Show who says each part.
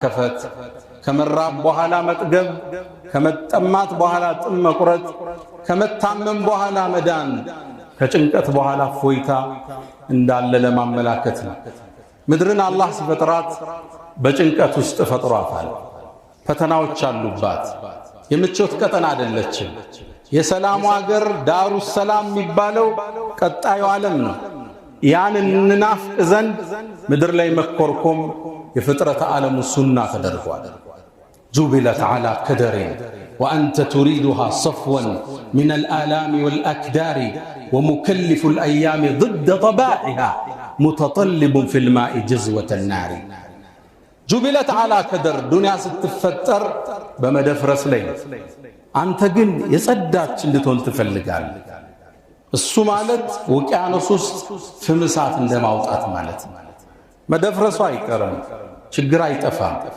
Speaker 1: ከፈት ከመራብ በኋላ መጥገብ ከመጠማት በኋላ ጥም መቁረጥ ከመታመም በኋላ መዳን ከጭንቀት በኋላ ፎይታ እንዳለ ለማመላከት ነው። ምድርን አላህ ሲፈጥራት በጭንቀት ውስጥ ፈጥሯታል። ፈተናዎች አሉባት። የምቾት ቀጠና አይደለችም። የሰላም ሀገር ዳሩ ሰላም የሚባለው ቀጣዩ ዓለም ነው። ያን እንናፍቅ ዘንድ ምድር ላይ መኮርኮም የፍጥረት ዓለሙ ሱና ተደርጓል። ጁቢለት ዐላ ከደሪን ወአንተ ቱሪዱሃ ሰፍወን ሚን አልአላሚ ወልአክዳሪ ወሙከልፉ ልአያሚ ضد ጠባዒሃ ሙተጠልቡን ፊ ልማኢ ጅዝወተ ናሪ። ጁቢለት ዐላ ከደር ዱንያ ስትፈጠር በመደፍረስ ላይ አንተ ግን የጸዳች እንድትሆን ትፈልጋል። እሱ ማለት ውቅያኖስ ውስጥ ፍም እሳት እንደማውጣት ማለት። መደፍረሱ አይቀርም፣ ችግር አይጠፋም።